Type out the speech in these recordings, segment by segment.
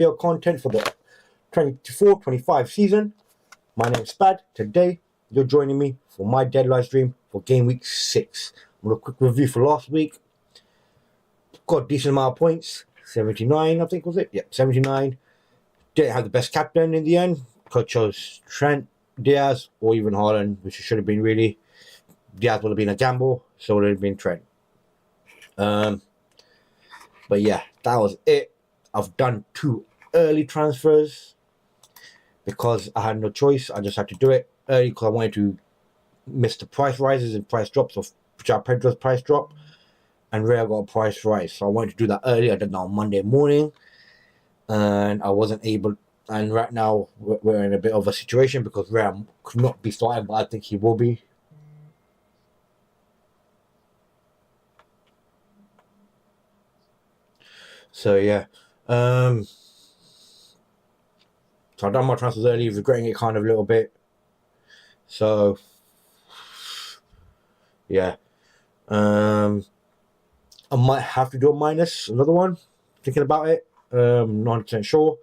FPL content for the 24-25 season. My name's Spad. Today, you're joining me for my deadline stream for Gameweek 6. I'm going to quick review for last week. Got a decent amount of points. 79, I think, was it? Yep, 79. Didn't have the best captain in the end. Could chose Trent, Diaz, or even Haaland, which should have been really. Diaz would have been a gamble, so it would have been Trent. But yeah, that was it. I've done 2 early transfers because I had no choice. I just had to do it early because I wanted to miss the price rises and price drops of Pedro's price drop, and Rhea got a price rise. So I wanted to do that early. I did that on Monday morning, and I wasn't able. And right now we're in a bit of a situation because Rhea could not be starting, but I think he will be. So yeah, so I've done my transfers early, regretting it kind of a little bit. So yeah, I might have to do a minus, another one. Thinking about it, not 100% sure,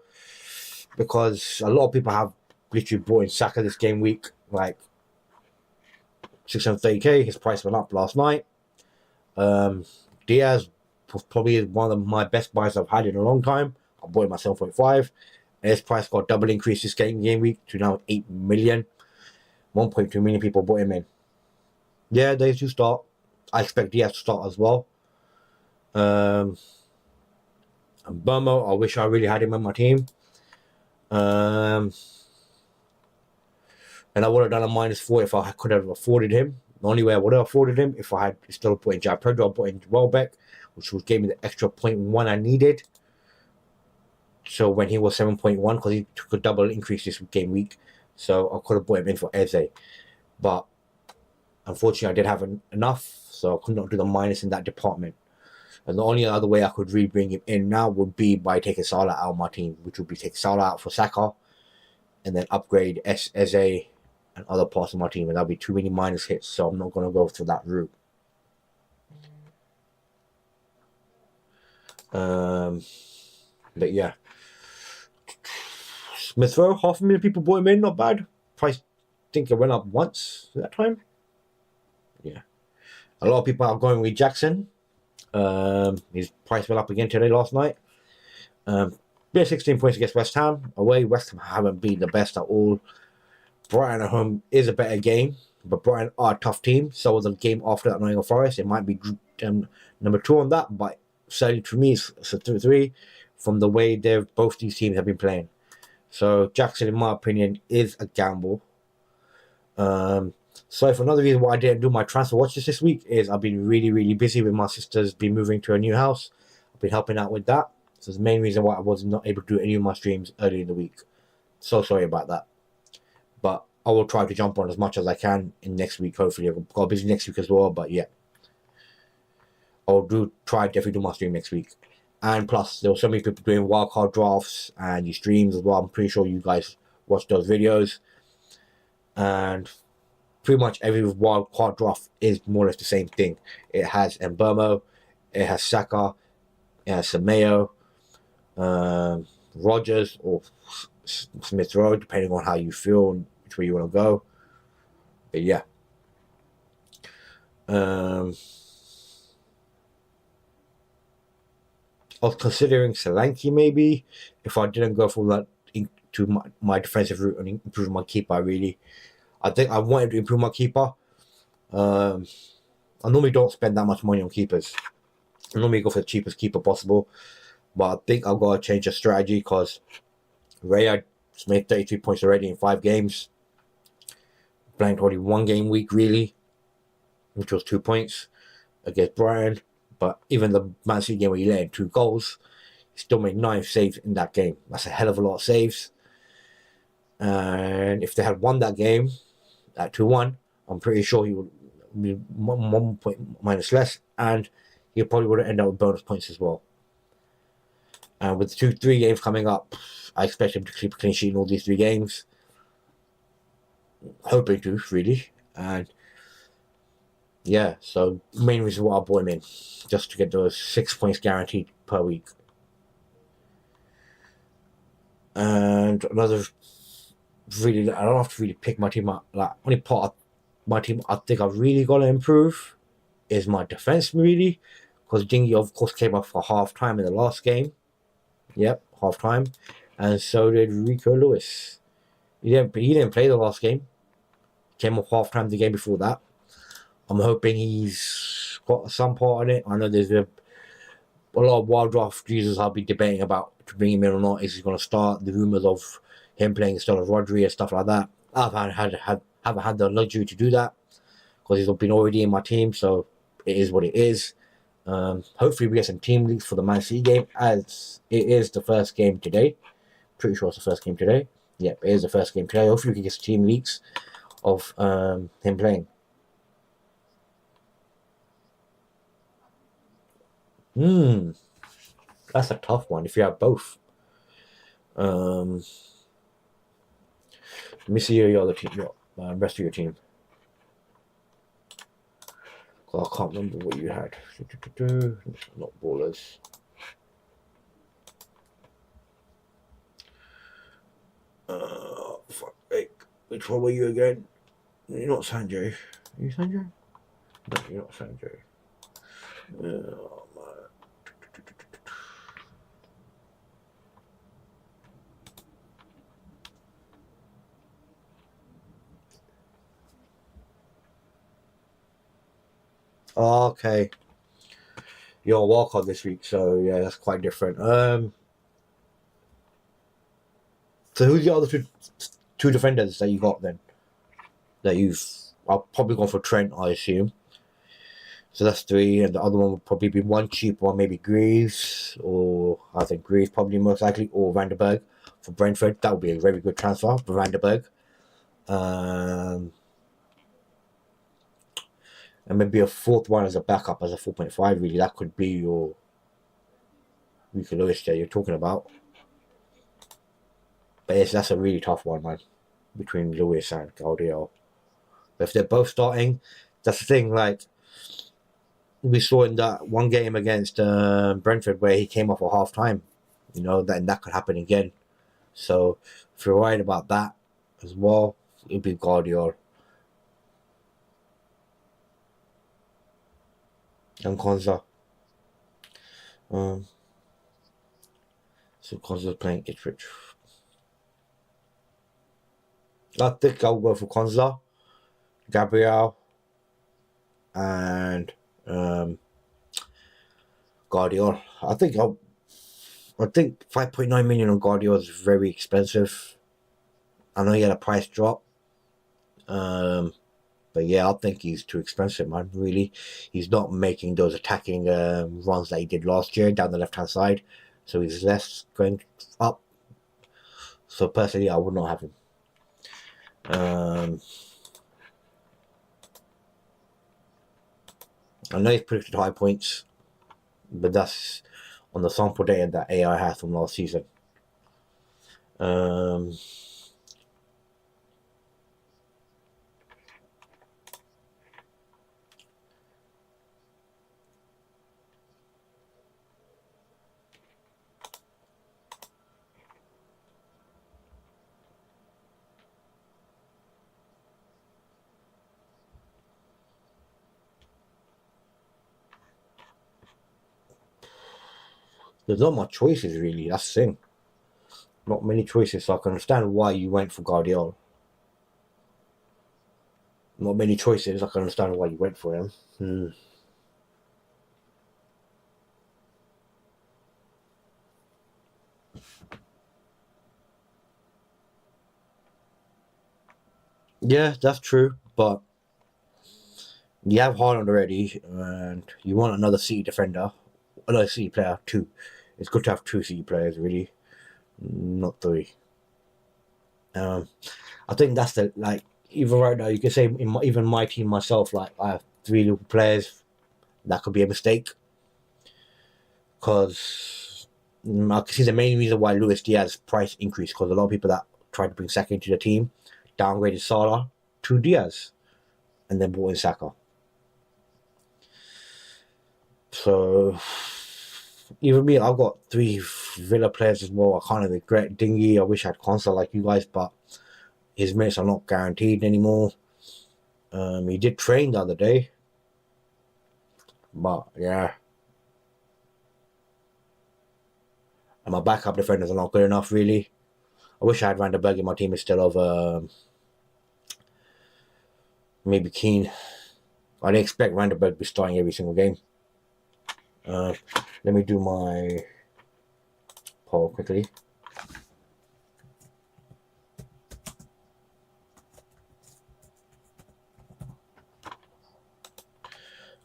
because a lot of people have literally bought in Saka this game week, like 630k. His price went up last night. Diaz was probably one of my best buys I've had in a long time. I bought him at 7.5. And his price got double increase this game week to now 8 million. 1.2 million people bought him in. Yeah, they do start. I expect Diaz to start as well. And Burmo, I wish I really had him on my team. And I would have done a -4 if I could have afforded him. The only way I would have afforded him if I had still put in Jack Pedro, I put in Welbeck, which would give me the extra 0.1 I needed. So when he was 7.1, because he took a double increase this game week, so I could have put him in for Eze. But unfortunately, I didn't have enough, so I could not do the minus in that department. And the only other way I could bring him in now would be by taking Salah out of my team, which would be take Salah out for Saka, and then upgrade Eze and other parts of my team, and that'll be too many minus hits, so I'm not going to go through that route. But yeah, Smith Rowe, 500,000 people bought him in, not bad. Price, I think it went up once at that time. Yeah, a lot of people are going with Jackson. His price went up again today, last night. 16 points against West Ham. Away, West Ham haven't been the best at all. Brighton at home is a better game, but Brighton are a tough team. So was the game after that, Nottingham Forest. It might be number 2 on that, but certainly to me, it's a 3 from the way both these teams have been playing. So Jackson, in my opinion, is a gamble. So for another reason why I didn't do my transfer watches this week is I've been really, really busy with my sister's been moving to a new house. I've been helping out with that. So it's the main reason why I was not able to do any of my streams early in the week. So sorry about that. But I will try to jump on as much as I can in next week. Hopefully, I've got busy next week as well. But yeah, I'll definitely do my stream next week. And plus, there were so many people doing wildcard drafts and these streams as well. I'm pretty sure you guys watched those videos. And pretty much every wildcard draft is more or less the same thing. It has Mbeumo, it has Saka, it has Semedo, Rodgers, or Smith Rowe, depending on how you feel and which way you want to go. But yeah. I was considering Solanke maybe if I didn't go for that into my defensive route and improve my keeper. Really, I think I wanted to improve my keeper. I normally don't spend that much money on keepers. I normally go for the cheapest keeper possible, but I think I've got to change the strategy because Raya made 33 points already in 5 games. Blanked only 1 game week really, which was 2 points against Brighton. But even the Man City game where he let in 2 goals, he still made 9 saves in that game. That's a hell of a lot of saves. And if they had won that game at 2-1, I'm pretty sure he would be 1 point minus less, and he probably would have ended up with bonus points as well. And with 2-3 games coming up, I expect him to keep a clean sheet in all these 3 games. Hoping to, really. And yeah, so main reason why I bought him in, just to get those 6 points guaranteed per week. And another really, I don't have to really pick my team out. Like, only part of my team I think I've really got to improve is my defense, really, because Jingy of course came up for half time in the last game. Yep, half time, and so did Rico Lewis. He didn't play the last game. Came off half time the game before that. I'm hoping he's got some part in it. I know there's a lot of wild draft users I'll be debating about to bring him in or not. Is he going to start? The rumors of him playing instead of Rodri and stuff like that. I haven't had the luxury to do that because he's been already in my team, so it is what it is. Hopefully we get some team leaks for the Man City game, as it is the first game today. Pretty sure it's the first game today. Yep, it is the first game today. Hopefully we can get some team leaks of him playing. That's a tough one if you have both. Let me see your other team, your rest of your team. I can't remember what you had. Not ballers. Fuck. Hey, which one were you again? You're not Sanjay. Are you Sanjay? No, you're not Sanjay. Oh, man. Okay. You're a wildcard this week, so yeah, that's quite different. So who's the other two defenders that you got then? That you've probably gone for Trent, I assume. So that's 3, and the other one would probably be one cheap one, maybe Greaves, or I think Greaves probably most likely, or Vanderberg for Brentford. That would be a very good transfer for Vanderberg. And maybe a fourth one as a backup as a 4.5, really. That could be your Rico Lewis that you're talking about. But yes, that's a really tough one, man, between Lewis and Gaudiel. If they're both starting, that's the thing, like, we saw in that one game against Brentford where he came off at half time. You know, then that could happen again. So if you're worried about that as well, it'd be Guardiola and Konza. So Konza's playing Ipswich. I think I'll go for Konza, Gabriel, and Guardiola. I think 5.9 million on Guardiola is very expensive. I know he had a price drop. But yeah, I think he's too expensive, man. Really, he's not making those attacking runs that he did last year down the left-hand side, so he's less going up. So personally, I would not have him. I know he's predicted high points, but that's on the sample data that AI has from last season. There's not much choices, really. That's the thing. Not many choices, so I can understand why you went for Guardiola. Not many choices, I can understand why you went for him. Yeah, that's true, but you have Haaland already, and you want another City defender, another City player too. It's good to have 2 City players, really, not 3. I think that's the, like, even right now you can say even my team myself, like, I have 3 little players. That could be a mistake, because I can see the main reason why Luis Diaz price increased, because a lot of people that tried to bring Saka into the team downgraded Salah to Diaz and then brought in Saka. So even me, I've got 3 Villa players as well. I can't regret Dingy. I wish I had console like you guys, but his minutes are not guaranteed anymore. He did train the other day, but yeah. And my backup defenders are not good enough, really. I wish I had Vanderberg in my team instead of maybe Keane. I didn't expect Vanderberg to be starting every single game. Let me do my poll quickly.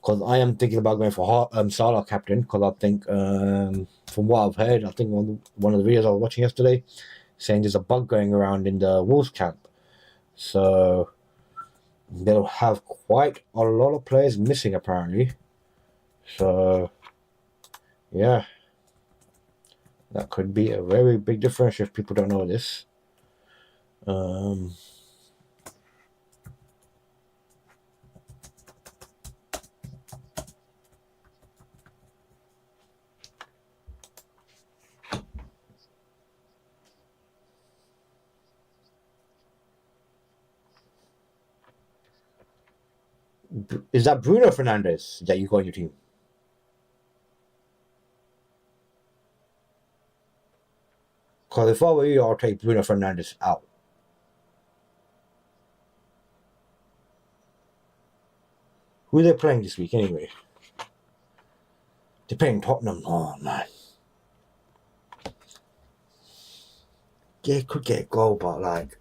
Because I am thinking about going for Salah captain. Because I think, from what I've heard, I think one of the videos I was watching yesterday, saying there's a bug going around in the Wolves camp. So they'll have quite a lot of players missing apparently. So yeah, that could be a very big difference if people don't know this. Is that Bruno Fernandes that you got on your team? Because if I were you, I'll take Bruno Fernandes out. Who are they playing this week anyway? They're playing Tottenham. Oh, man. Yeah, he could get a goal, but like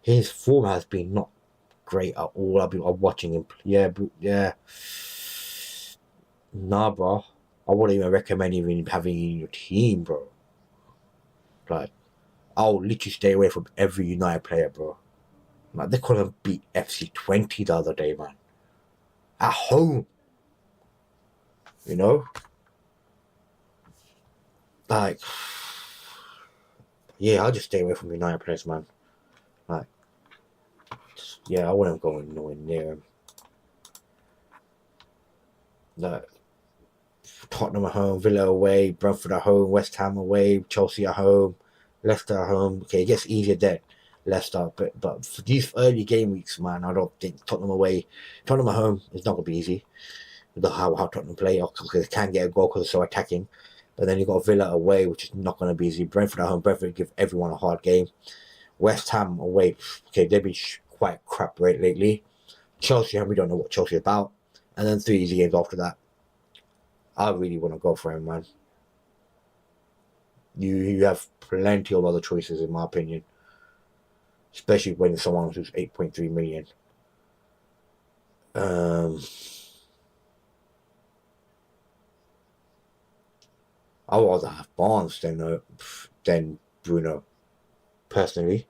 his form has been not great at all. I'm watching him. Yeah. Nah, bro. I wouldn't even recommend even having him in your team, bro. Like, I'll literally stay away from every United player, bro. Like, they couldn't beat FC20 the other day, man. At home. You know? Like, yeah, I'll just stay away from United players, man. Like, yeah, I wouldn't go nowhere near him. Like, Tottenham at home, Villa away, Brentford at home, West Ham away, Chelsea at home, Leicester at home. Okay, it gets easier then, Leicester. But for these early game weeks, man, I don't think Tottenham at home is not going to be easy. How Tottenham play, because they can get a goal because they're so attacking. But then you got Villa away, which is not going to be easy. Brentford at home, Brentford give everyone a hard game. West Ham away, okay, they've been quite crap right lately. Chelsea, we don't know what Chelsea is about. And then 3 easy games after that. I really want to go for him, man. You have plenty of other choices, in my opinion. Especially when someone who's 8.3 million. I would rather have Barnes than Bruno, personally.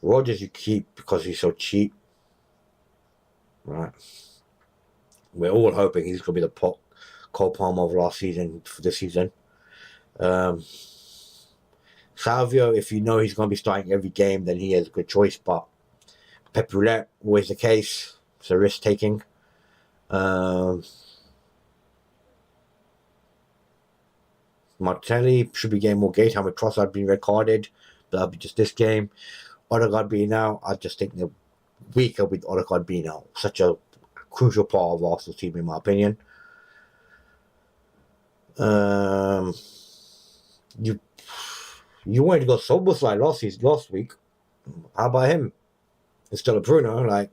Rodgers you keep because he's so cheap. Right. We're all hoping he's going to be the Cole Palmer of last season for this season. Salvio, if you know he's going to be starting every game, then he has a good choice. But Pep Roulette, always the case. It's a risk taking. Martinelli should be getting more game time with Trossard being red carded. But that'll be just this game. Odegaard being out, I just think they're weaker with Odegaard being out. Such a crucial part of Arsenal's team, in my opinion. You wanted to go Soboslai last week. How about him? Instead of Bruno, like,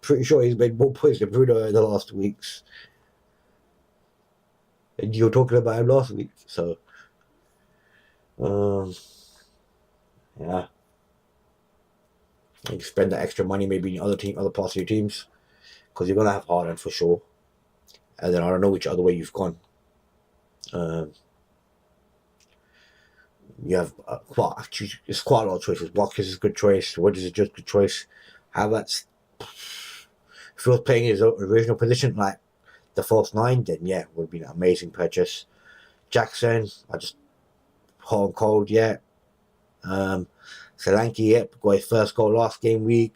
pretty sure he's made more points than Bruno in the last weeks. And you were talking about him last week, so yeah. You spend that extra money maybe in other parts of your teams, because you're gonna have Haaland for sure. And then I don't know which other way you've gone. You have it's quite a lot of choices. Watkins is a good choice. What is a just good choice? Havertz, if he was playing his original position, like the false 9, then yeah, would be an amazing purchase. Jackson, hot and cold yet. Solanke, yep, got his first goal last game week.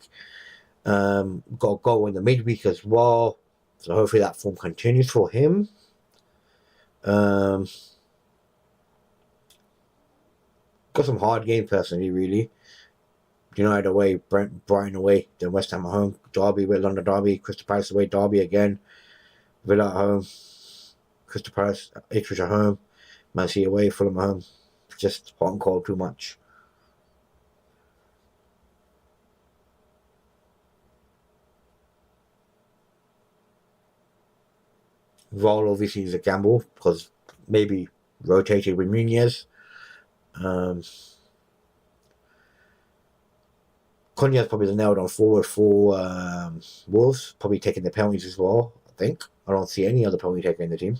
Got a goal in the midweek as well. So hopefully that form continues for him. Got some hard games personally, really. United away, Brighton away, then West Ham at home, Derby, London Derby, Crystal Palace away, Derby again, Villa at home, Crystal Palace, Ipswich at home, Man City away, Fulham at home. Just hot and cold too much. Roll obviously is a gamble because maybe rotated with Nunez. Cunha's probably the nailed on forward for Wolves, probably taking the penalties as well, I think. I don't see any other penalty taker in the team.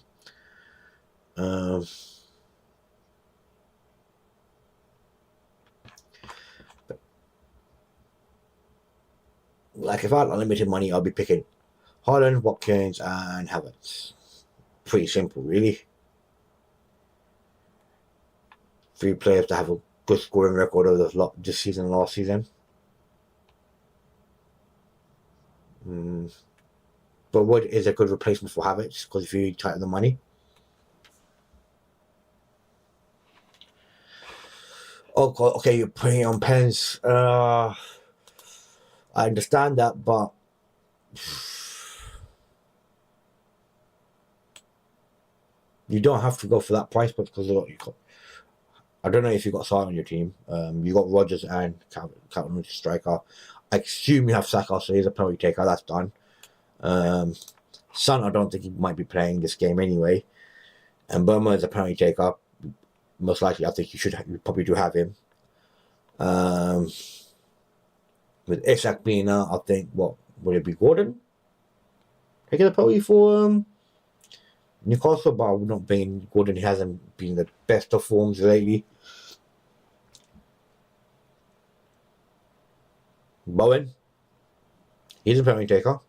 Like if I had unlimited money, I'll be picking Haaland, Watkins, and Havertz. Pretty simple, really. 3 players to have a good scoring record of this season and last season. But Wood is a good replacement for Havertz because if you tighten the money. Oh god, okay, you're putting on pens. I understand that, but you don't have to go for that price point because I don't know if you got Salah on your team. You got Rodgers and Calvin striker. I assume you have Saka, so he's a penalty taker. That's done. Son, I don't think he might be playing this game anyway. And Burma is a penalty taker. Most likely, I think you probably do have him. With Isak being out, I think, what would it be? Gordon taking a penalty for Newcastle, but not being Gordon. He hasn't been the best of forms lately. Bowen, he's a penalty taker.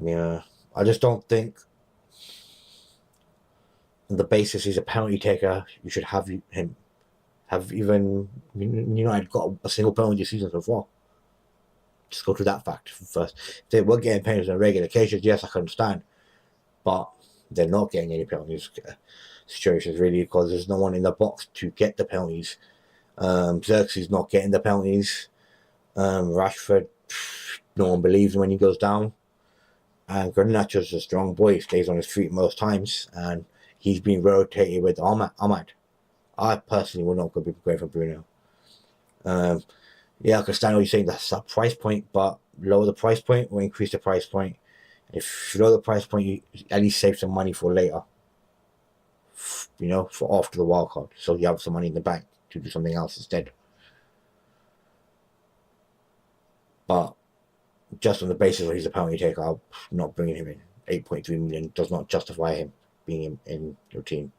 Yeah, I just don't think on the basis he's a penalty taker, you should have him have even United got a single penalty this season so far. Just go to that fact first. If they were getting penalties on regular occasions, yes, I can understand, but they're not getting any penalties situations really because there's no one in the box to get the penalties. Xerxes not getting the penalties. Rashford, no one believes him when he goes down. And Garnacho's a strong boy, he stays on his feet most times, and he's been rotated with Ahmad. I personally will not be going for Bruno. Yeah, I can stand what you're saying, that's a price point, but lower the price point or increase the price point. If you lower the price point, you at least save some money for later. For after the wildcard. So you have some money in the bank to do something else instead. But just on the basis of he's a penalty taker, I'm not bringing him in. 8.3 million does not justify him being in your team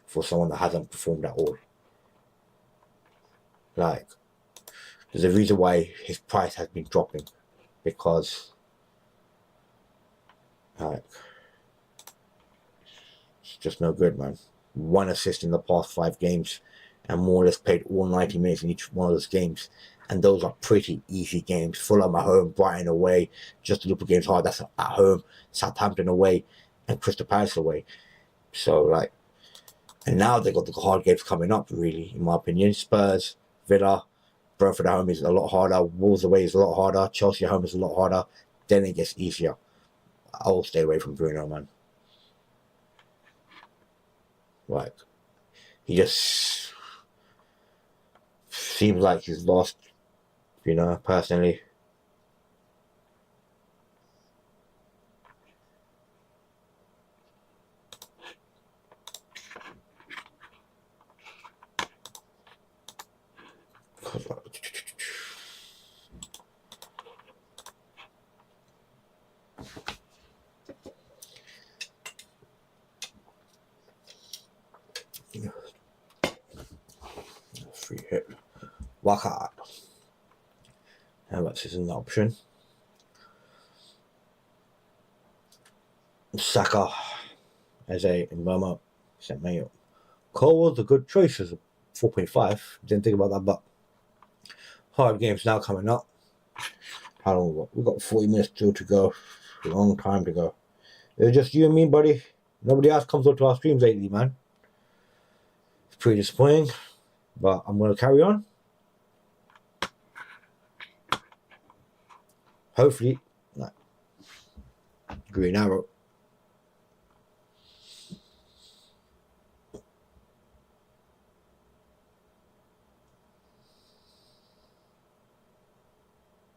for someone that hasn't performed at all. Like, there's a reason why his price has been dropping, because like it's just no good, man. 1 assist in the past 5 games, and more or less played all 90 minutes in each one of those games. And those are pretty easy games. Fulham at home, Brighton away, just a little games hard. That's at home, Southampton away, and Crystal Palace away. So like, and now they got the hard games coming up. Really, in my opinion, Spurs, Villa, Brentford at home is a lot harder. Wolves away is a lot harder. Chelsea at home is a lot harder. Then it gets easier. I will stay away from Bruno, man. Like, he just seems like he's lost. Personally. Free hit. wildcard. Havertz is an option. Saka as a Mbama, St. Mayo. Cole was a good choice as a 4.5. Didn't think about that, but hard games now coming up. How long we got? We got 40 minutes still to go. A long time to go. It's just you and me, buddy. Nobody else comes up to our streams lately, man. It's pretty disappointing, but I'm going to carry on. Hopefully, like, green arrow.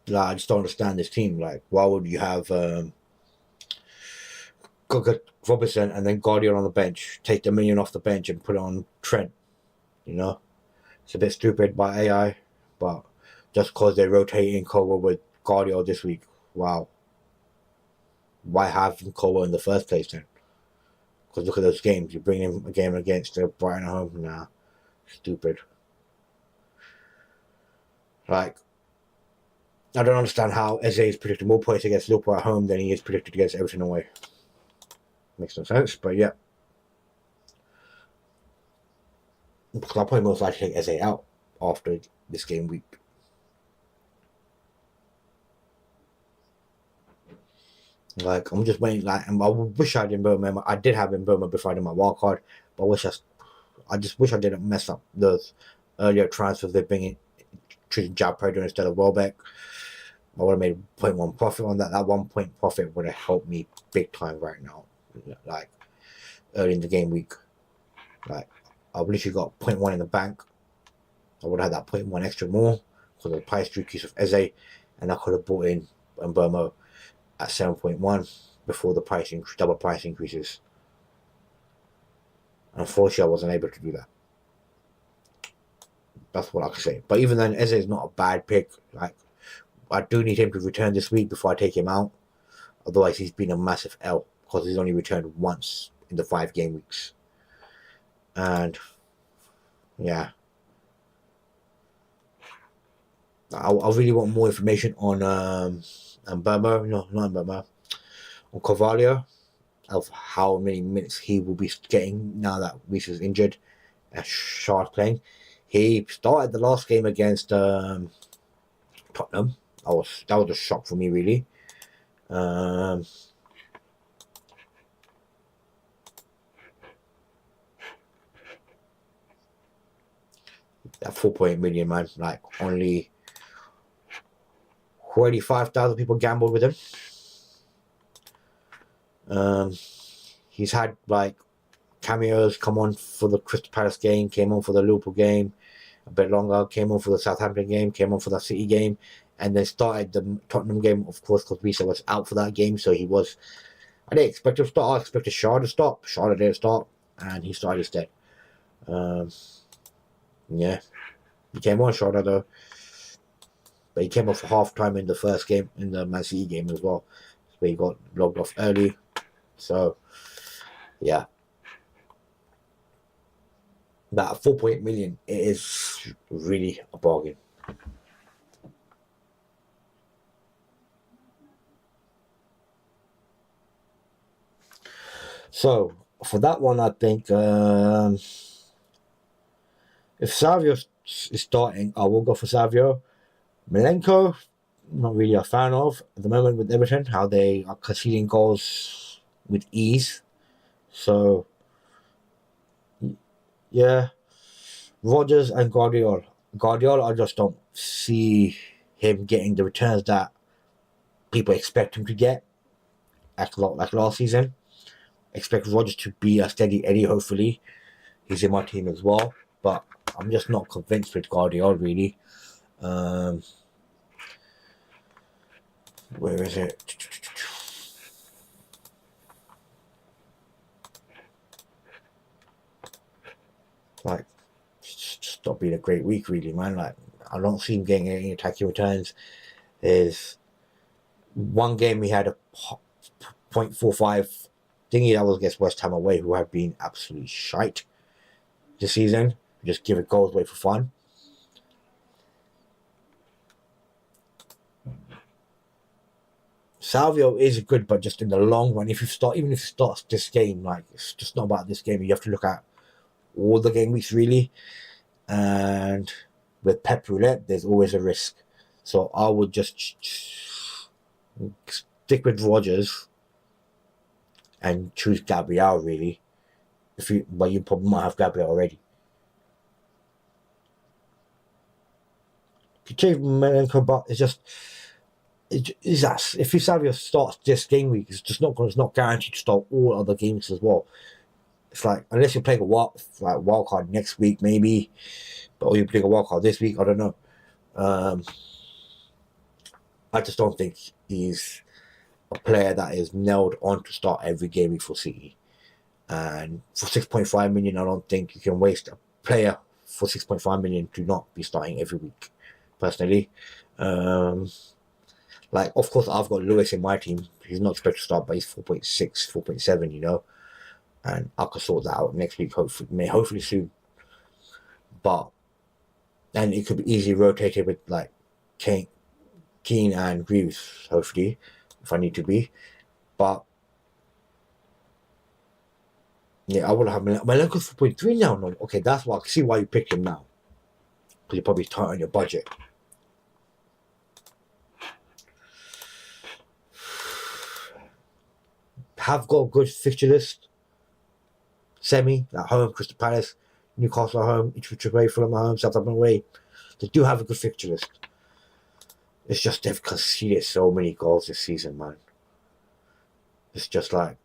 Like, I just don't understand this team. Like, why would you have Robertson and then Guardiola on the bench, take the million off the bench and put it on Trent? You know, it's a bit stupid by AI, but just because they're rotating Cole with Guardiola this week, wow. Why have Cole in the first place then? Because look at those games. You bring him a game against Brighton at home. Nah, stupid. Like, I don't understand how Eze is predicted more points against Liverpool at home than he is predicted against Everton away. Makes no sense, but yeah. Because I'll probably most likely take Eze out after this game week. Like, I'm just waiting. Like, I wish I didn't Burma. I did have him Burma before I did my wild card, but I just wish I didn't mess up those earlier transfers. They're bringing treating Jab Predator instead of Welbeck. I would have made 0.1 profit on that. That 1 point profit would have helped me big time right now. Like, early in the game week. Like, I've literally got 0.1 in the bank. I would have had that 0.1 extra more because of the price decrease of Eze, and I could have bought in Burma at 7.1 before the double price increases. Unfortunately, I wasn't able to do that. That's what I can say. But even then, Eze is not a bad pick. Like, I do need him to return this week before I take him out. Otherwise, he's been a massive L because he's only returned once in the 5 game weeks. And yeah, I really want more information on Burma. No, not Burma. On Carvalho, of how many minutes he will be getting now that Reece is injured and Shard playing. He started the last game against Tottenham. That was a shock for me, really. That 4.8 million, man. Like, only 45,000 people gambled with him. He's had like cameos come on for the Crystal Palace game, came on for the Liverpool game a bit longer, came on for the Southampton game, came on for the City game, and then started the Tottenham game, of course, because Reece was out for that game. So he was, I didn't expect him to start. I expected Shard to start. Shard didn't start, and he started instead. Yeah, he came on Shard though, but he came off for half time in the first game, in the Man City game as well, where he got logged off early. So yeah, that 4.8 million is really a bargain. So for that one, I think if Savio is starting, I will go for Savio. Milenko, not really a fan of at the moment with Everton, how they are conceding goals with ease. So yeah, Rodgers and Guardiola. I just don't see him getting the returns that people expect him to get, like last season. Expect Rodgers to be a steady Eddie, hopefully. He's in my team as well, but I'm just not convinced with Guardiola, really. Where is it? Like, just not been a great week, really, man. Like, I don't see him getting any attacking returns. There's one game he had a 0.45 thingy that was against West Ham away, who have been absolutely shite this season. Just give it goals away for fun. Salvio is good, but just in the long run, even if you start this game, like it's just not about this game. You have to look at all the game weeks really, and with Pep Roulette, there's always a risk. So I would just stick with Rodgers and choose Gabriel really. But you probably might have Gabriel already. If you change Milenko, but it's that if Savio starts this game week, it's not guaranteed to start all other games as well. It's like unless you're playing a wild card next week maybe, or you're playing a wild card this week, I don't know. I just don't think he's a player that is nailed on to start every game week for City. And for 6.5 million, I don't think you can waste a player for 6.5 million to not be starting every week. Personally, like of course I've got Lewis in my team. He's not expected to start, but he's 4.6, 4.7, you know, and I could sort that out next week. Hopefully soon. And it could be easily rotated with like Keane and Greaves, hopefully, if I need to be. But yeah, I would have Milenko's 4.3 now. No, okay, that's why I can see why you picked him now. Because you're probably tight on your budget. Have got a good fixture list. Semi at home, Crystal Palace, Newcastle at home, Ipswich away, Fulham at home, Southampton away. They do have a good fixture list. It's just they've conceded so many goals this season, man. It's just like,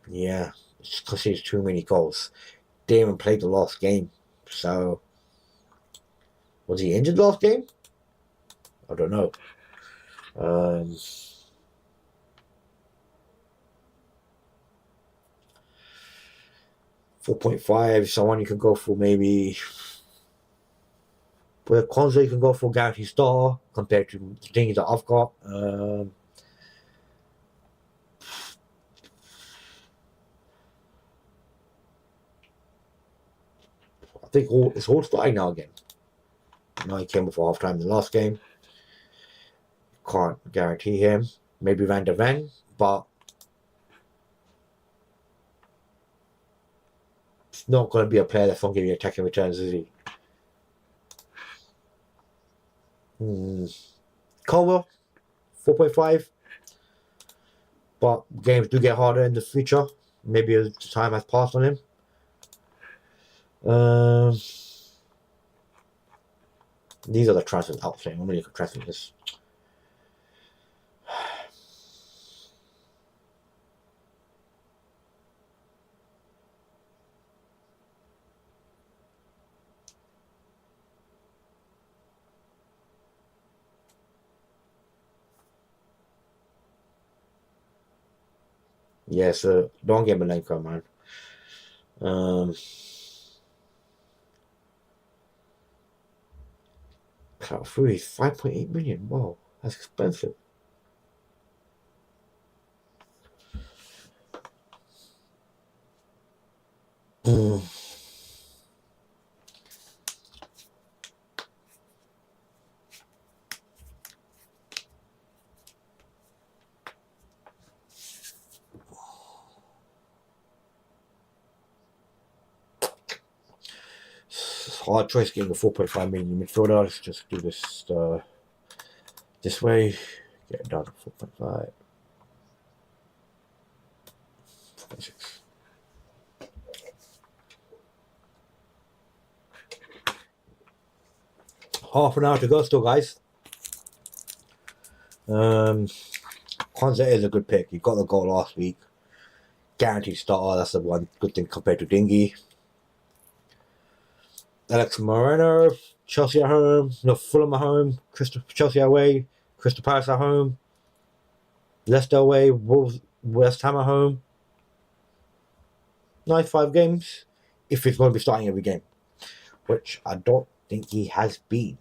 yeah, it's conceded too many goals. They even played the last game. So, was he injured last game? I don't know. 4.5, someone you can go for maybe. With Konza, you can go for guaranteed star compared to the things that I've got. I think it's all starting now again. Now he came before halftime in the last game. Can't guarantee him. Maybe Van der Ven, but it's not going to be a player that's going to give you attacking returns, is he? Colwell, 4.5. But games do get harder in the future. Maybe as time has passed on him. These are the transfers outstanding. I'm really transferring this. Yeah, so don't get Milenko, man. 5.8 million. Wow, that's expensive. Hard choice getting a 4.5 million midfielder. Let's just do this this way. Get it down to 4.5. 4.6. Half an hour to go still, guys. Konza is a good pick. He got the goal last week. Guaranteed starter. That's the one good thing compared to Dingy. Alex Moreno, Chelsea at home. No, Fulham at home. Chelsea away. Crystal Palace at home. Leicester away. Wolves, West Ham at home. Nice 5 games. If he's going to be starting every game, which I don't think he has been.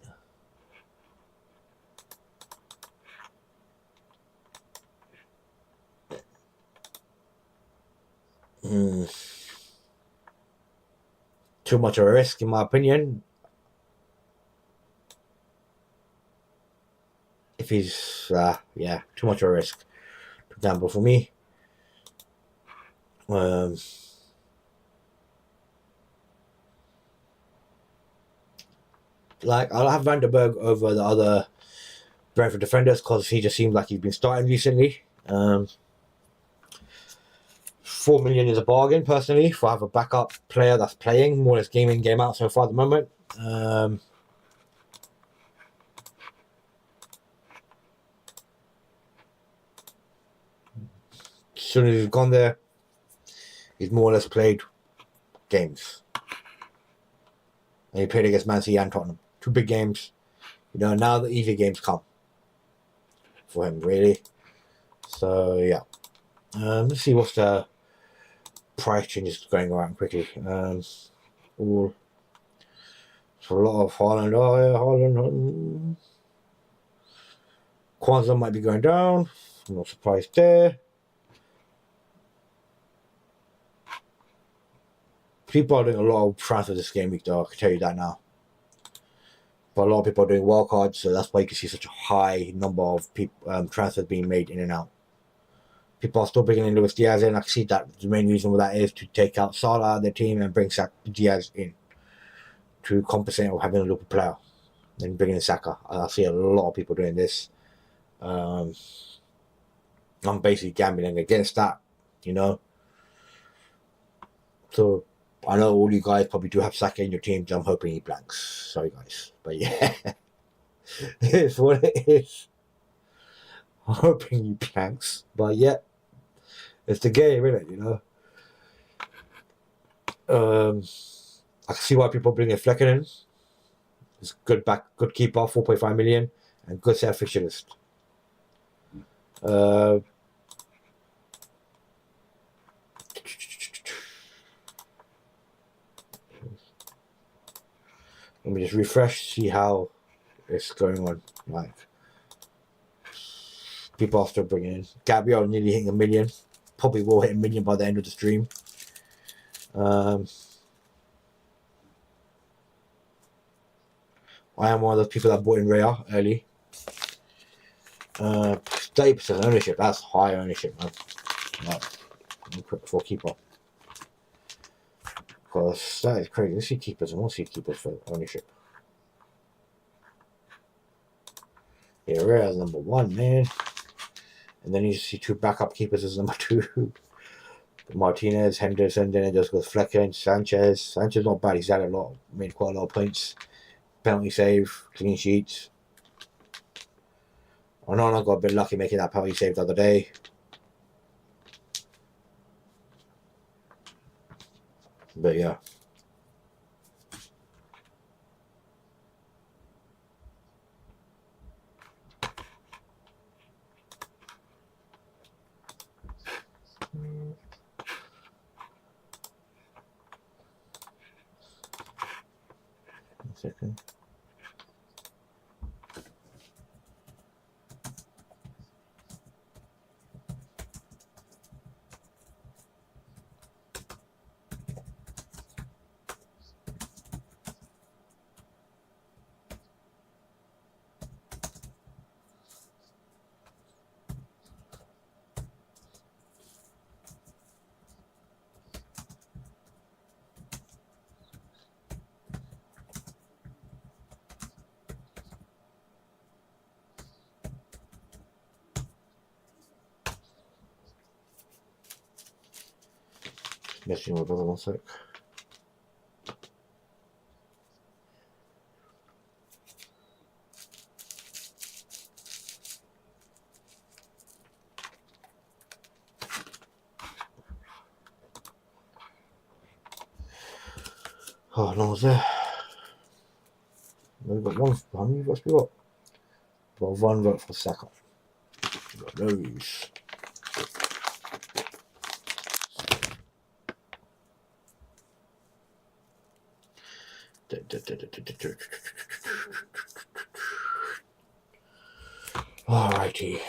Too much of a risk, in my opinion. If he's yeah, too much of a risk to gamble for me. Like, I'll have Vanderberg over the other Brentford defenders because he just seems like he's been starting recently. 4 million is a bargain personally for have a backup player that's playing more or less game in, game out so far at the moment. As soon as he's gone there, he's more or less played games. And he played against Man City and Tottenham. 2 big games. You know, now the easy games come for him, really. So, yeah. Let's see what's the price changes going around quickly. All for a lot of Haaland. Oh, yeah, Haaland. Kwanzaa might be going down. I'm not surprised there. People are doing a lot of transfers this game week, though. I can tell you that now. But a lot of people are doing wildcards, so that's why you can see such a high number of people transfers being made in and out. People are still bringing in Luis Diaz in. I can see that the main reason for that is to take out Salah out of their team and bring Diaz in to compensate for having a local player and bringing in Saka. I see a lot of people doing this. I'm basically gambling against that, you know. So I know all you guys probably do have Saka in your teams. I'm hoping he blanks. Sorry, guys. But yeah, it's what it is. I'm hoping he blanks. But yeah, it's the game, isn't it? You know. I can see why people bring in Flecken in. It's good keeper, 4.5 million, and good set fixture list. Let me just refresh, see how it's going on. Like, people are still bringing in. Gabriel nearly hitting 1 million. Probably will hit 1 million by the end of the stream. I am one of those people that bought in Rhea early. 30% ownership. That's high ownership, man. Like, for keeper. Because that is crazy. Let's see keepers. I want to see keepers for ownership. Yeah, Rhea's number 1, man. And then you see 2 backup keepers as number 2. Martinez, Henderson, then it just goes Flecken, Sanchez. Sanchez not bad. He's had made quite a lot of points. Penalty save, clean sheets. I know I got a bit lucky making that penalty save the other day. But yeah. One second. Messing with other 1 sec. Oh, no one's there. We've got 1. How many votes we got? We've got 1 vote for Saka. We've got those. Alrighty.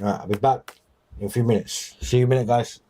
Alright, I'll be back in a few minutes. See you in a minute, guys.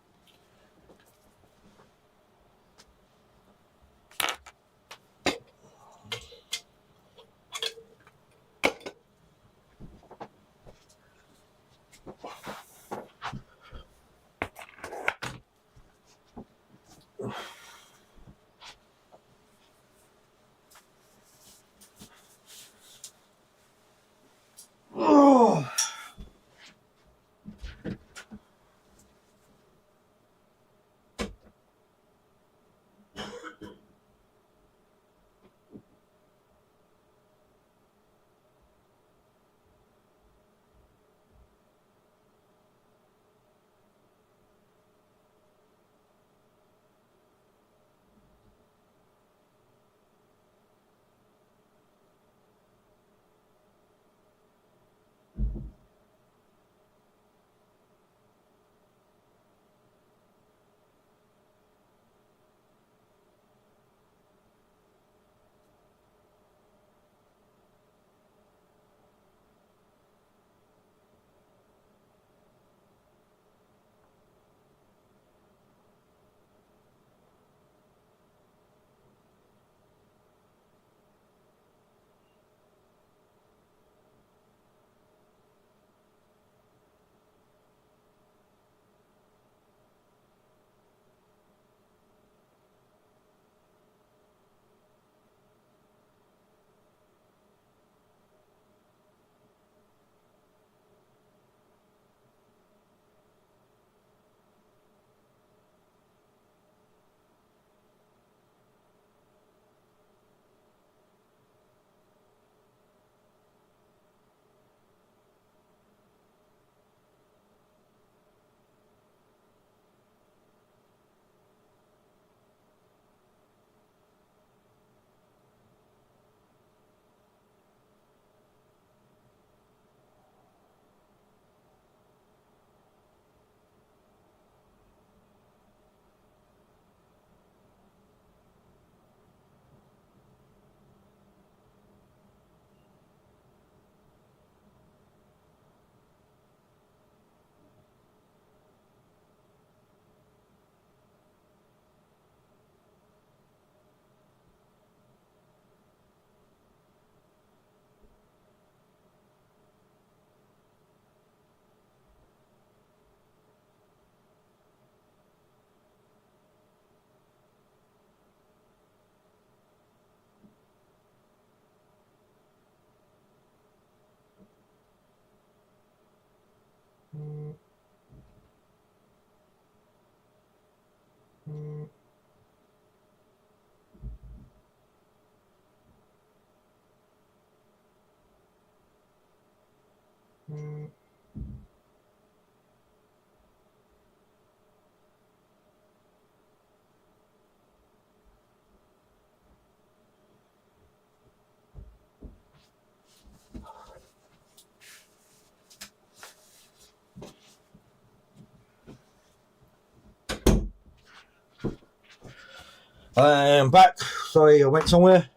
I am back. Sorry, I went somewhere.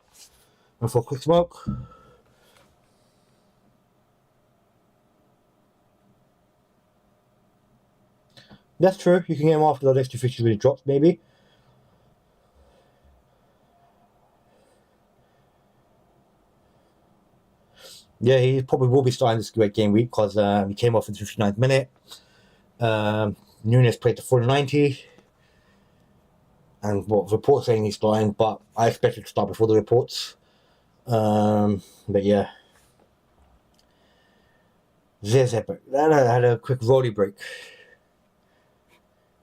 Went for a quick smoke. That's true. You can get him after the extra fixtures when he drops, maybe. Yeah, he probably will be starting this great game week because he came off in the 59th minute. Nunes played the full 90. And what reports saying he's starting, but I expected to start before the reports. But yeah. Zizek had a quick rolly break.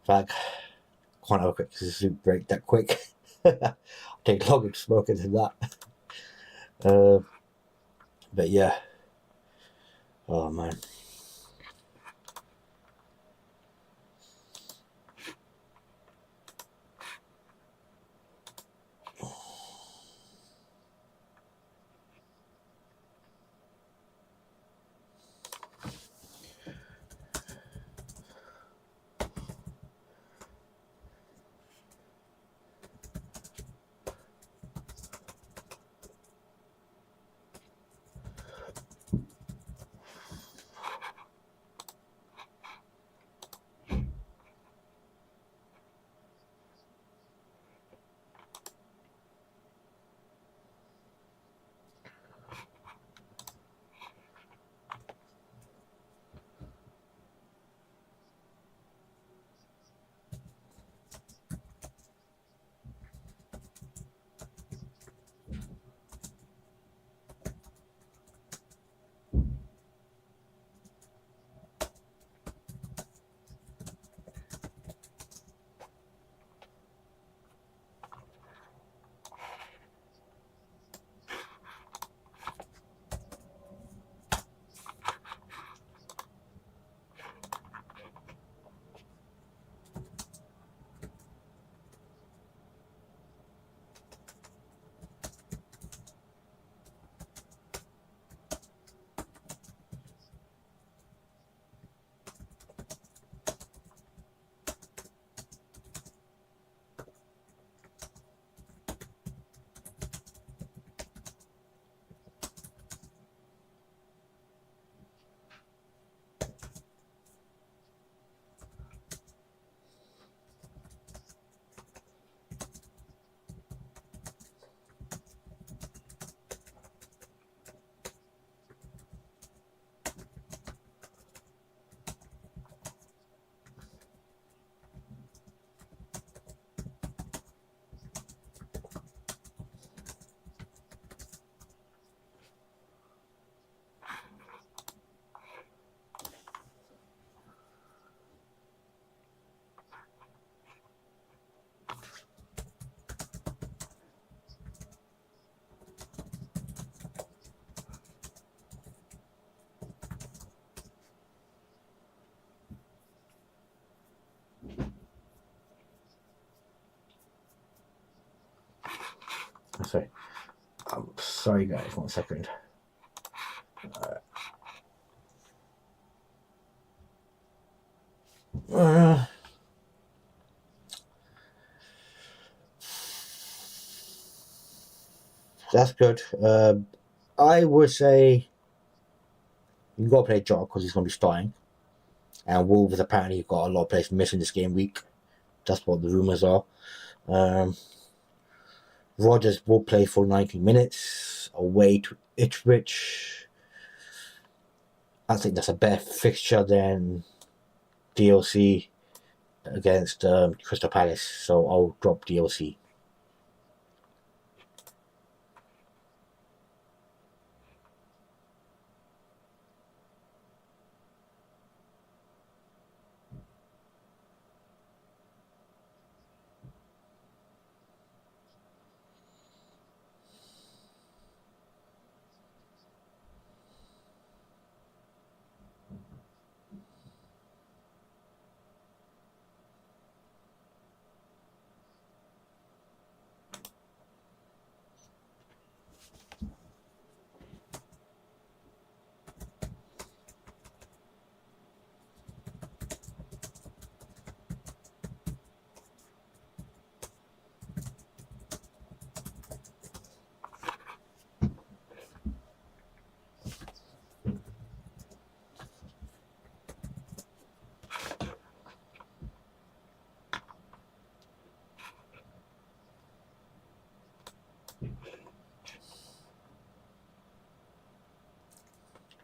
In fact, can't have a quick break that quick. I'll take longer to smoke it than that. But yeah. Oh man. Sorry. Sorry guys, 1 second. That's good. I would say you got to play Jota because he's going to be starting. And Wolves apparently got a lot of players missing this game week. That's what the rumours are. Rodgers will play for 90 minutes away to Ipswich. I think that's a better fixture than DLC against Crystal Palace. So I'll drop DLC.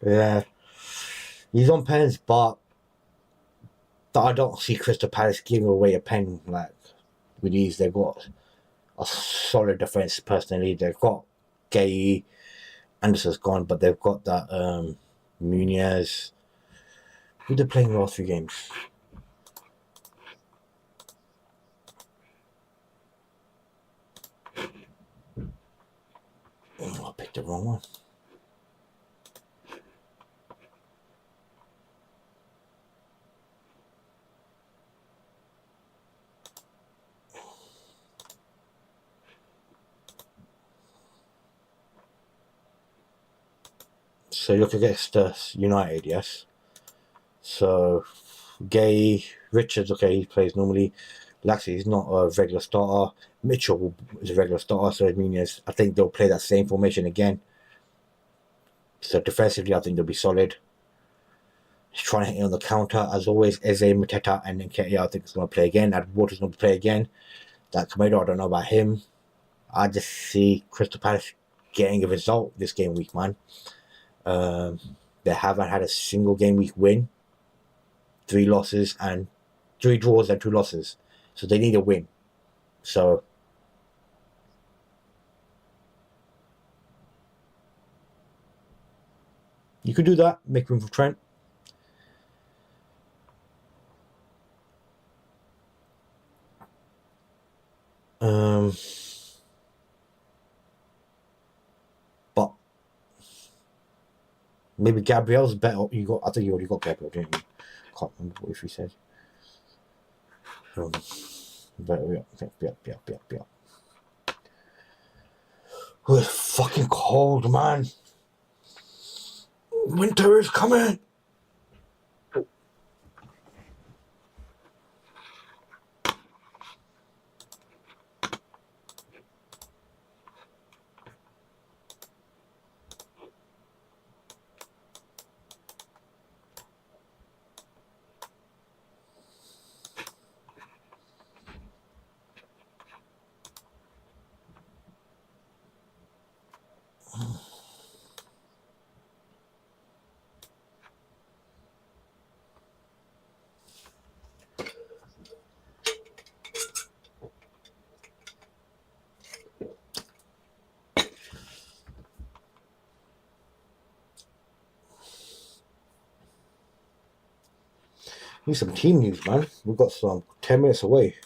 Yeah, he's on pens, but I don't see Crystal Palace giving away a pen like with these. They've got a solid defense. Personally, they've got Gay, Anderson's gone, but they've got that Munez. Who they're playing the last 3 games? Oh, I picked the wrong one. So look against United, yes. So Gay, Richards, okay, he plays normally. Laxey is not a regular starter. Mitchell is a regular starter, so it means I think they'll play that same formation again. So defensively, I think they'll be solid. He's trying to hit on the counter as always. Eze, Mateta, and then Ketia, I think is going to play again. Water's going to play again. That Kamado, I don't know about him. I just see Crystal Palace getting a result this game week, man. They haven't had a single game week win. 3 losses and 3 draws and 2 losses. So they need a win. So you could do that. Make room for Trent. But maybe Gabriel's better. I think you already got Gabriel, didn't you? Can't remember what he said. But yeah. Oh, it's fucking cold, man. Winter is coming. Need some team news, man. We've got some 10 minutes away.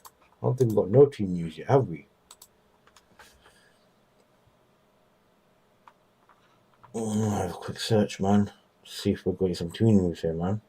I don't think we've got no team news yet, have we? Have a quick search, man. See if we're getting some team news here, man.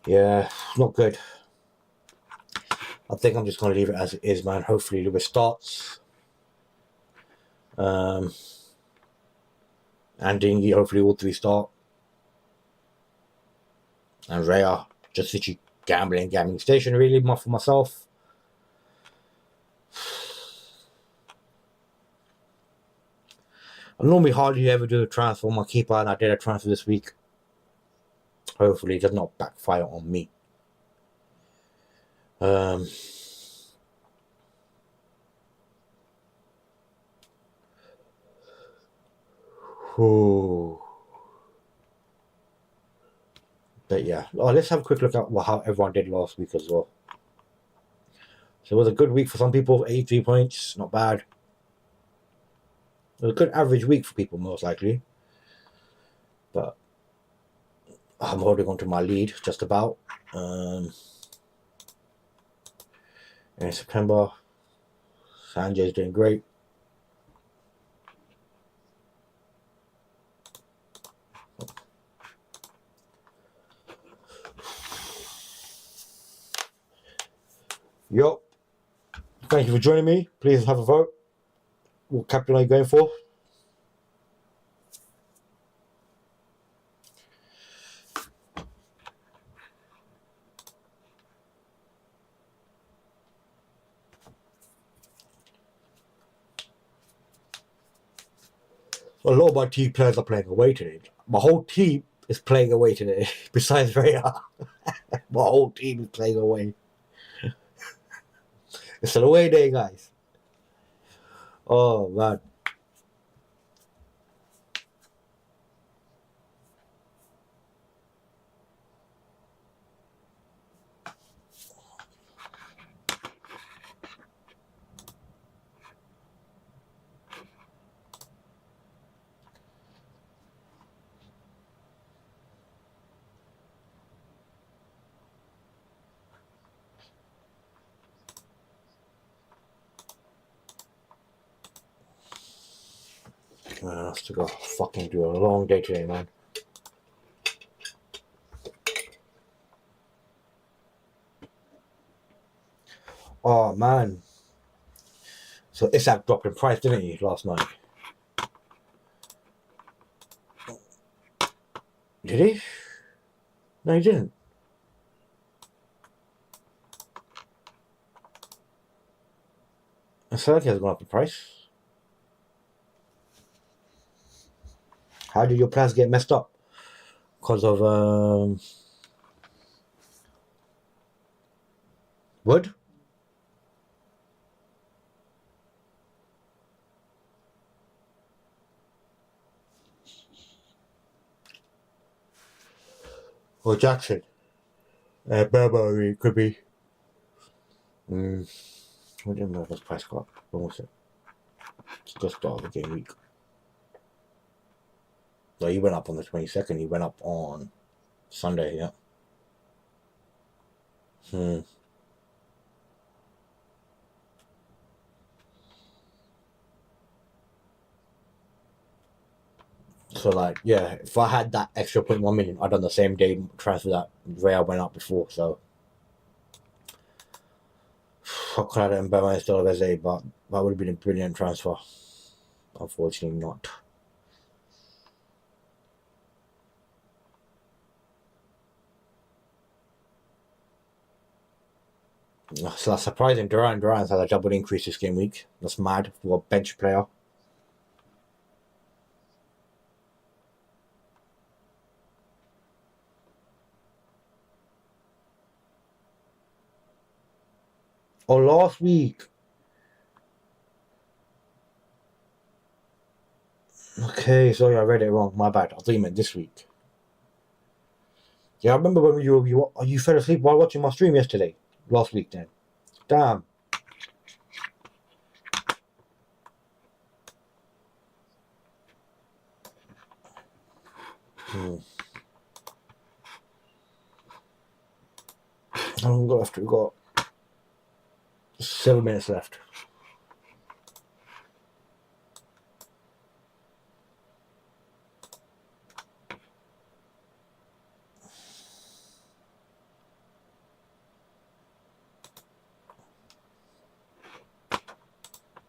Yeah, not good. I think I'm just going to leave it as it is, man. Hopefully Lewis starts. And Dingy, hopefully all 3 start. And Rhea, just literally gambling station, really, for myself. I normally hardly ever do a transfer on my keeper, and I did a transfer this week. Hopefully it does not backfire on me. But yeah, let's have a quick look at how everyone did last week as well. So it was a good week for some people, 83 points, not bad. It was a good average week for people, most likely. But I'm holding on to my lead, just about. In September, Sanjay's doing great. Yo, thank you for joining me. Please have a vote. What captain are you going for? A lot of my team players are playing away today. My whole team is playing away today. Besides Raya, my whole team is playing away. It's an away day, guys. Oh man. Man, I still got to fucking do a long day today, man. Oh man. So Isak dropped in price, didn't he, last night? Did he? No, he didn't. I feel like he has gone up in price. How did your plans get messed up? Because of wood? Or Jackson? Burberry could be. What did Murphy's price go up? When was it? It's just start of the game week. No, he went up on the 22nd. He went up on Sunday, yeah. So, like, yeah, if I had that extra 0.1 million, I'd done the same day transfer that Real went up before, so. I could have done Burma instead of Eze, but that would have been a brilliant transfer. Unfortunately, not. So that's surprising. Duran's had a double increase this game week. That's mad for a bench player. Oh, last week. Okay, sorry, I read it wrong. My bad. I thought you meant this week. Yeah, I remember when you fell asleep while watching my stream yesterday. Last week, then. Damn. How long we got left? We've got 7 minutes left.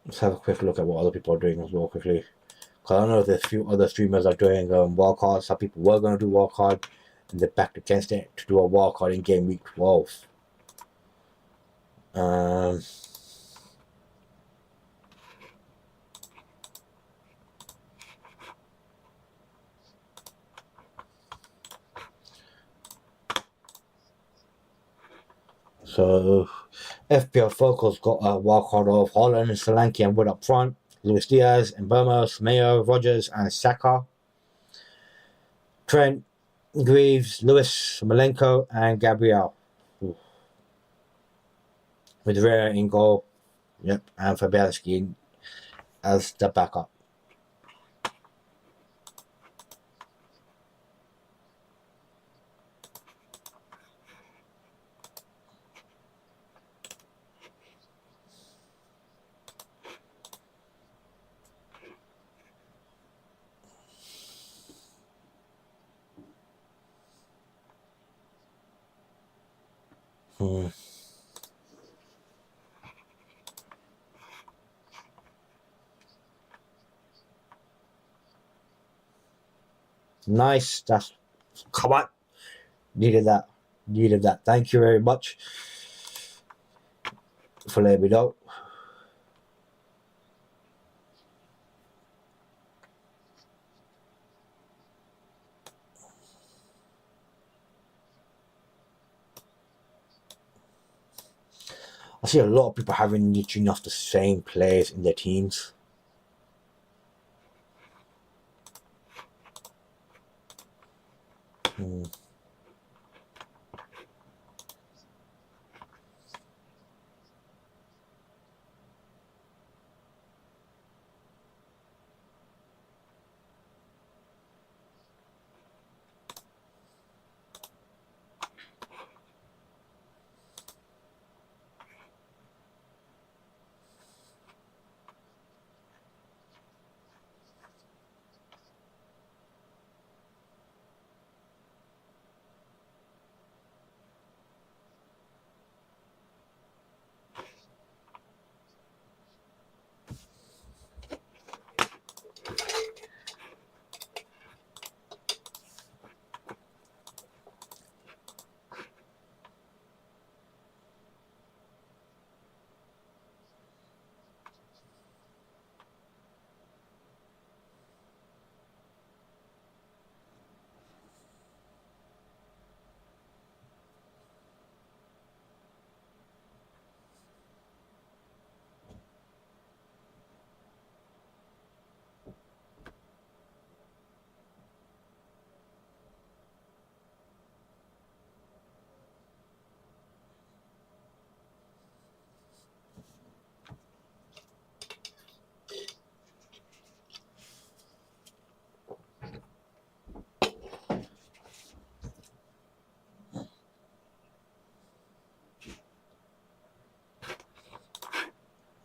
Let's have a quick look at what other people are doing as well quickly. Because I know there's a few other streamers are doing wildcard. Some people were going to do wildcard and they backed against it to do a wildcard in game week 12. So FPL Focus got a wildcard of Holland, Solanke and Wood up front, Luis Diaz, and Burmos, Mayo, Rogers, and Saka. Trent, Greaves, Lewis, Malenko, and Gabriel. Ooh. With Rera in goal. Yep, and Fabianski as the backup. Nice. That's come on. Needed that. Needed that. Thank you very much for letting me know. I see a lot of people having literally enough the same players in their teams.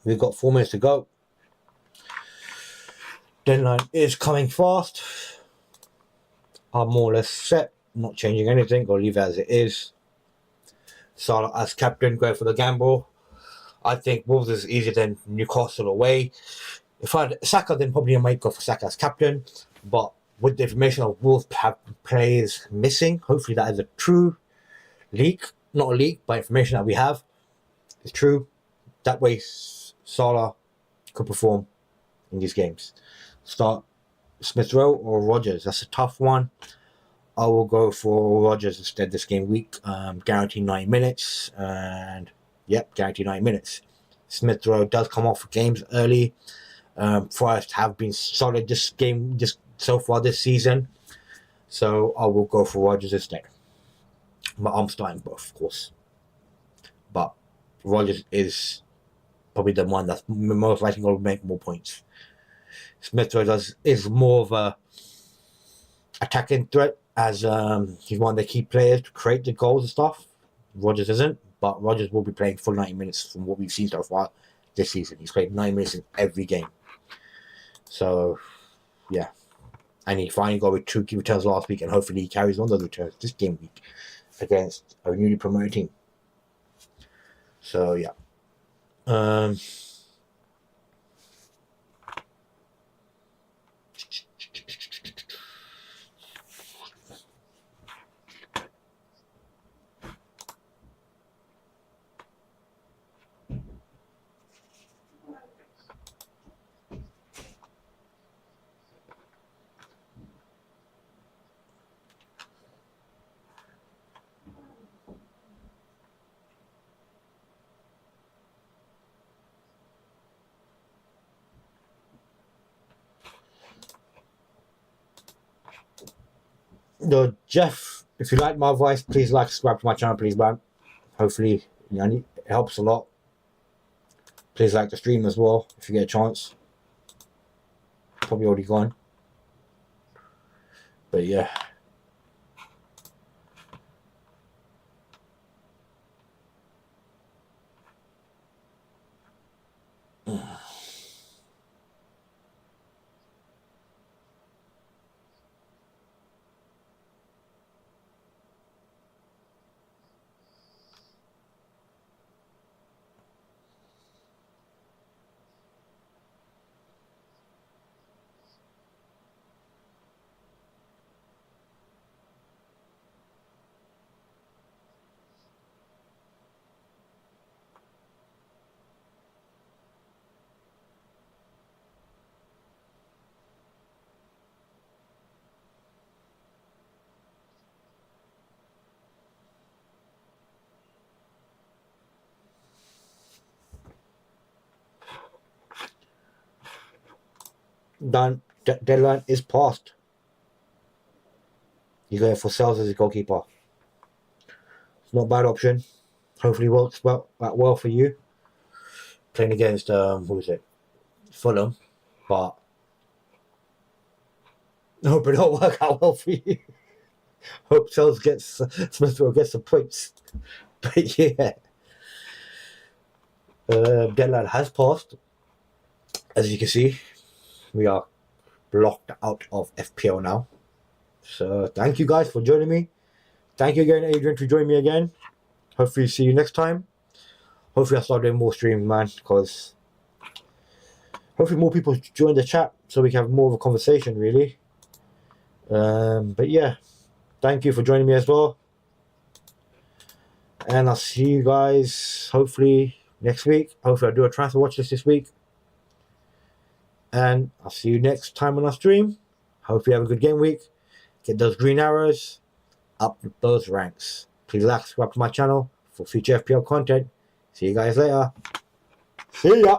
We've got 4 minutes to go. Deadline is coming fast. I'm more or less set. Not changing anything. I'll leave it as it is. Salah as captain, going for the gamble. I think Wolves is easier than Newcastle away. If I had Saka, then probably I might go for Saka as captain. But with the information of Wolves have players missing, hopefully that is a true leak. Not a leak, but information that we have is true. That way Salah could perform in these games. Start Smith Rowe or Rodgers. That's a tough one. I will go for Rodgers instead this game week. Guaranteed 90 minutes. And yep, guaranteed 90 minutes. Smith Rowe does come off games early. Forest have been solid this game just so far this season. So I will go for Rodgers instead. But I'm starting both, of course. But Rodgers is probably the one that's most likely going to make more points. Smith Rowe is more of a attacking threat as he's one of the key players to create the goals and stuff. Rodgers isn't, but Rodgers will be playing full 90 minutes from what we've seen so far this season. He's played 90 minutes in every game. So, yeah. And he finally got with 2 key returns last week, and hopefully he carries on those returns this game week against a newly promoted team. So, yeah. No, Jeff, if you like my voice, please like, subscribe to my channel, please, man. Hopefully, it helps a lot. Please like the stream as well if you get a chance. Probably already gone. But yeah. done. Deadline is passed. You're going for sales as a goalkeeper. It's not a bad option. Hopefully works well for you. Playing against who is it? Fulham, but I hope it don't work out well for you. Hope Sales gets Smithrow gets some points. But yeah, deadline has passed. As you can see, we are blocked out of FPL now. So thank you guys for joining me. Thank you again, Adrian, to join me again. Hopefully see you next time. Hopefully I'll start doing more streams, man, because hopefully more people join the chat so we can have more of a conversation, really. But yeah, thank you for joining me as well. And I'll see you guys hopefully next week. Hopefully I'll do a transfer watch list this week. And I'll see you next time on our stream. Hope you have a good game week. Get those green arrows, up those ranks. Please like, subscribe to my channel for future FPL content. See you guys later. See ya.